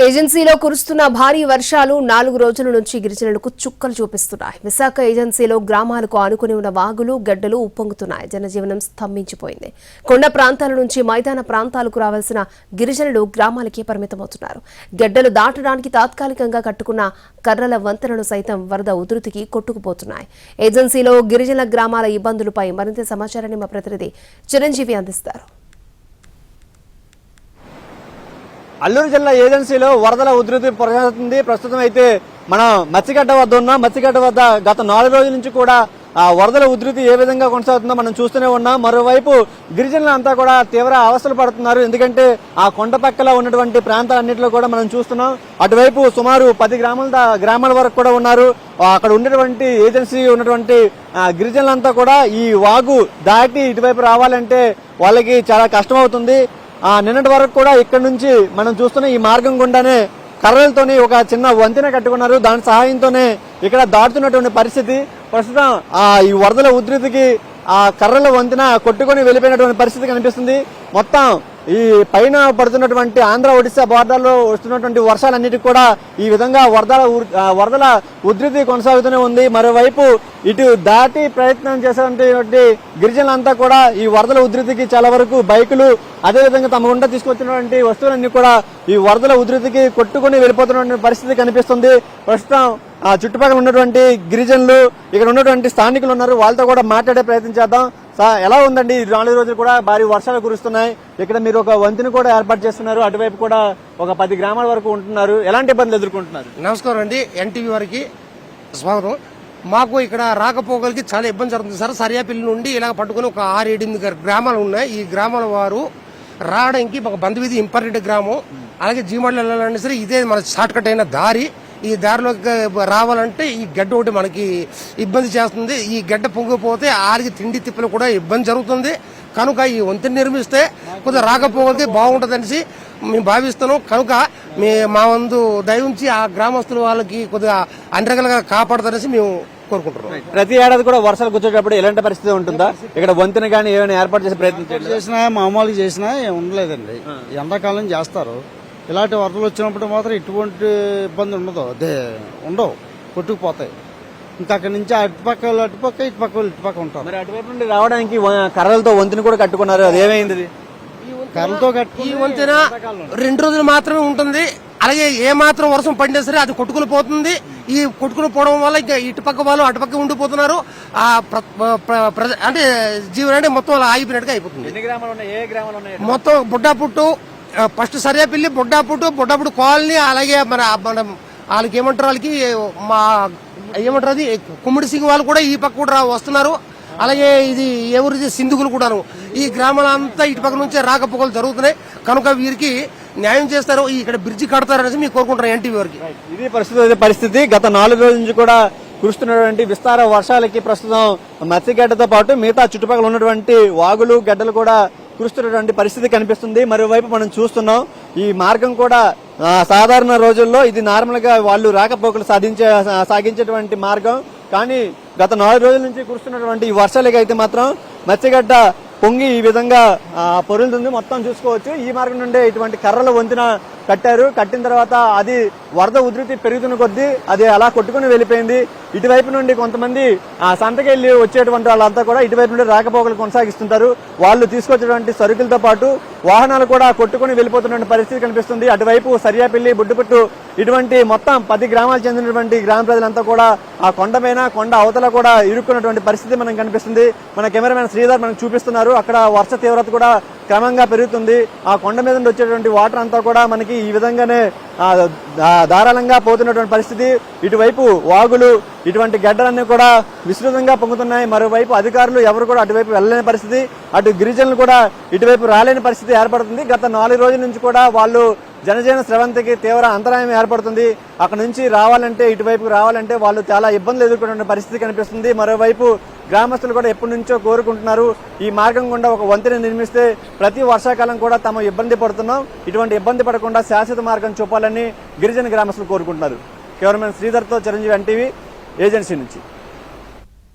ఏజెన్సీలో కురుస్తున్న భారీ వర్షాలు 4 రోజుల నుంచి గిరిజనులకు చుక్కలు చూపిస్తున్నాయి. విశాఖ ఏజెన్సీలో గ్రామాలకు ఆనుకుని ఉన్న వాగులు, గడ్డలు ఉప్పొంగుతున్నాయి. జనజీవనం స్తంభించిపోయింది. కొండ ప్రాంతాల నుంచి మైదాన ప్రాంతాలకు రావాల్సిన గిరిజనులు గ్రామాలకే పరిమితమవుతున్నారు. గడ్డలు దాటడానికి తాత్కాలికంగా కట్టుకున్న కర్రల వంతెనలు సైతం వరద ఉధృతికి కొట్టుకుపోతున్నాయి. ఏజెన్సీలో గిరిజన గ్రామాల ఇబ్బందులపై మరింత సమాచారాన్ని మా ప్రతినిధి చిరంజీవి అందిస్తారు. అల్లూరు జిల్లా ఏజెన్సీలో వరదల ఉధృతి కొనసాగుతుంది. ప్రస్తుతం అయితే మనం మత్స్యగడ్డ వద్ద ఉన్నాం. మత్స్యగడ్డ వద్ద గత 4 రోజుల నుంచి కూడా వరదల ఉధృతి ఏ విధంగా కొనసాగుతుందో మనం చూస్తూనే ఉన్నాం. మరోవైపు గిరిజనులంతా కూడా తీవ్ర అవస్థలు పడుతున్నారు. ఎందుకంటే ఆ కొండ పక్కల ఉన్నటువంటి ప్రాంతాలన్నింటిలో కూడా మనం చూస్తున్నాం. అటువైపు సుమారు 10 గ్రామాల వరకు కూడా ఉన్నారు. అక్కడ ఉన్నటువంటి ఏజెన్సీ ఉన్నటువంటి గిరిజనులంతా కూడా ఈ వాగు దాటి ఇటువైపు రావాలంటే వాళ్ళకి చాలా కష్టం అవుతుంది. నిన్నటి వరకు కూడా ఇక్కడ నుంచి మనం చూస్తున్న ఈ మార్గం గుండానే కర్రలతోని ఒక చిన్న వంతెన కట్టుకున్నారు. దాని సహాయంతోనే ఇక్కడ దాటుతున్నటువంటి పరిస్థితి. ప్రస్తుతం ఈ వరదల ఉధృతికి ఆ కర్రల వంతెన కొట్టుకొని వెళ్ళిపోయినటువంటి పరిస్థితి కనిపిస్తుంది. మొత్తం ఈ పైన పడుతున్నటువంటి ఆంధ్ర ఒడిశా బోర్డర్లో వస్తున్నటువంటి వర్షాలన్నిటికీ కూడా ఈ విధంగా వరదల ఉధృతి కొనసాగుతూనే ఉంది. మరోవైపు ఇటు దాటి ప్రయత్నం చేసేటువంటి గిరిజనులంతా కూడా ఈ వరదల ఉధృతికి చాలా వరకు బైకులు, అదేవిధంగా తమ గుండా తీసుకొచ్చినటువంటి వస్తువులన్నీ కూడా ఈ వరదల ఉధృతికి కొట్టుకుని వెళ్ళిపోతున్నటువంటి పరిస్థితి కనిపిస్తుంది. ప్రస్తుతం చుట్టుపక్కల ఉన్నటువంటి గిరిజనులు, ఇక్కడ ఉన్నటువంటి స్థానికులు ఉన్నారు. వాళ్ళతో కూడా మాట్లాడే ప్రయత్నం చేద్దాం. ఎలా ఉందండి? 4 రోజులు కూడా భారీ వర్షాలు కురుస్తున్నాయి. ఇక్కడ మీరు ఒక వంతెన కూడా ఏర్పాటు చేస్తున్నారు. అటువైపు కూడా ఒక 10 గ్రామాల వరకు ఉంటున్నారు. ఎలాంటి ఇబ్బందులు ఎదుర్కొంటున్నారు? నమస్కారం అండి, ఎన్టీవీ వారికి స్వాగతం. మాకు ఇక్కడ రాకపోకలకి చాలా ఇబ్బంది జరుగుతుంది సార్. సరియాపల్లి నుండి ఇలా పట్టుకుని ఒక 6-8 గ్రామాలు ఉన్నాయి. ఈ గ్రామాల వారు రావడానికి మాకు బంధువీధి ఇంపార్టెంట్ గ్రామం. అలాగే జీమాడలు వెళ్ళాలంటే సరే ఇదే మన షార్ట్ కట్ అయిన దారి. ఈ దారిలోకి రావాలంటే ఈ గడ్డ ఒకటి మనకి ఇబ్బంది చేస్తుంది. ఈ గడ్డ పొంగిపోతే ఆరికి తిండి తిప్పలు కూడా ఇబ్బంది జరుగుతుంది. కనుక ఈ వంతెన నిర్మిస్తే కొద్దిగా రాకపోకలకి బాగుంటుంది అనేసి మేము భావిస్తున్నాం. కనుక మా వంతు దయ ఉంచి ఆ గ్రామస్తుల వాళ్ళకి కొద్దిగా అన్ని రకాలుగా కాపాడుతారనేసి మేము కోరుకుంటున్నాం. ప్రతి ఏడాది కూడా వర్షాలు కూర్చోటప్పుడు ఎలాంటి పరిస్థితి ఉంటుందా? ఇక్కడ వంతెన కానీ ఏమైనా ఏర్పాటు చేసే ప్రయత్నం చేసినా మామూలుగా చేసినా ఉండలేదండి. ఎండాకాలం చేస్తారు. ఇలాంటి వరదలు వచ్చినప్పుడు మాత్రం ఎటువంటి ఇబ్బంది ఉండదు, అదే ఉండవు, కొట్టుకుపోతాయి. ఇంకా అక్కడి నుంచి అటుపక్క ఇటుపక్క ఉంటారు. మరి అటువైపు నుండి రావడానికి కర్రలతో వంతెన కూడా కట్టుకున్నారు. అది ఏమైంది? కర్రలతో ఈ వంతెన 2 రోజులు మాత్రమే ఉంటుంది. అలాగే ఏ మాత్రం వర్షం పడినా సరే అది కొట్టుకుని పోతుంది. ఈ కొట్టుకుని పోవడం వల్ల ఇంకా ఇటుపక్క వాళ్ళు అటుపక్క ఉండిపోతున్నారు. అంటే జీవనాన్ని మొత్తం అలా ఆగిపోయినట్టుగా అయిపోతుంది. మొత్తం బుడ్డాపుట్టు, ఫస్ట్ సరియాపల్లి, బుడ్డాపుట్టు కాలనీ, అలాగే మన వాళ్ళకి ఏమంటారు, వాళ్ళకి మా ఏమంటారు అది కుమ్మిడి సింగ్ వాళ్ళు కూడా ఈ పక్క కూడా వస్తున్నారు. అలాగే ఇది ఎవరిది సింధుగులు కూడాను. ఈ గ్రామాలంతా ఇటు పక్క నుంచే రాకపోకలు జరుగుతున్నాయి. కనుక వీరికి న్యాయం చేస్తారు, ఇక్కడ బ్రిడ్జి కడతారనేసి మేము కోరుకుంటున్నాం ఎన్టీవీ వారికి. ఇది పరిస్థితి. గత 4 రోజుల నుంచి కూడా కురుస్తున్నటువంటి విస్తార వర్షాలకి ప్రస్తుతం మత్స్యగడ్డతో పాటు మిగతా చుట్టుపక్కల ఉన్నటువంటి వాగులు, గడ్డలు కూడా కురుస్తున్నటువంటి పరిస్థితి కనిపిస్తుంది. మరోవైపు మనం చూస్తున్నాం ఈ మార్గం కూడా సాధారణ రోజుల్లో ఇది నార్మల్ గా వాళ్ళు రాకపోకలు సాగించేటువంటి మార్గం. కానీ గత 4 రోజుల నుంచి కురుస్తున్నటువంటి ఈ వర్షాలకి అయితే మాత్రం మత్స్యగడ్డ పొంగి ఈ విధంగా పొరులుతుంది. మొత్తం చూసుకోవచ్చు. ఈ మార్గం నుండే ఇటువంటి కర్రల వంతెన కట్టారు. కట్టిన తర్వాత అది వరద ఉధృతి పెరుగుతున్న కొద్దీ అది అలా కొట్టుకుని వెళ్ళిపోయింది. ఇటువైపు నుండి కొంతమంది సంతకెళ్లి వచ్చేటువంటి వాళ్ళంతా కూడా ఇటువైపు నుండి రాకపోకలు కొనసాగిస్తుంటారు. వాళ్ళు తీసుకొచ్చేటువంటి సరుకులతో పాటు వాహనాలు కూడా కొట్టుకుని వెళ్ళిపోతున్న పరిస్థితి కనిపిస్తుంది. అటువైపు సరియాపల్లి, బుడ్డుపుట్టు ఇటువంటి మొత్తం 10 గ్రామాలు చెందినటువంటి గ్రామ ప్రజలంతా కూడా ఆ కొండ అవతల కూడా ఇరుక్కున్నటువంటి పరిస్థితి మనకు కనిపిస్తుంది. మన కెమెరామెన్ శ్రీధర్ మనకు చూపిస్తున్నారు. అక్కడ వర్ష తీవ్రత కూడా క్రమంగా పెరుగుతుంది. ఆ కొండ మీద నుండి వచ్చేటువంటి వాటర్ అంతా కూడా మనకి ఈ విధంగానే ధారాళంగా పోతున్నటువంటి పరిస్థితి. ఇటువైపు వాగులు, ఇటువంటి గడ్డలన్నీ కూడా విస్తృతంగా పొంగుతున్నాయి. మరోవైపు అధికారులు ఎవరు కూడా అటువైపు వెళ్ళలేని పరిస్థితి, అటు గిరిజనులు కూడా ఇటువైపు రాలేని పరిస్థితి ఏర్పడుతుంది. గత 4 రోజుల నుంచి కూడా వాళ్ళు జనజీవన స్రవంతికి తీవ్ర అంతరాయం ఏర్పడుతుంది. అక్కడ నుంచి రావాలంటే, ఇటువైపు రావాలంటే వాళ్ళు చాలా ఇబ్బందులు ఎదుర్కొనే పరిస్థితి కనిపిస్తుంది. మరోవైపు గ్రామస్తులు కూడా ఎప్పటి నుంచో కోరుకుంటున్నారు ఈ మార్గం గుండా ఒక వంతెన నిర్మిస్తే ప్రతి వర్షాకాలం కూడా తాము ఇబ్బంది పడుతున్నాం, ఇటువంటి ఇబ్బంది పడకుండా శాశ్వత మార్గం చూపాలని గిరిజన గ్రామస్తులు కోరుకుంటున్నారు. కెమెరామెన్ శ్రీధర్తో చిరంజీవి, ఎన్టీవీ ఏజెన్సీ నుంచి.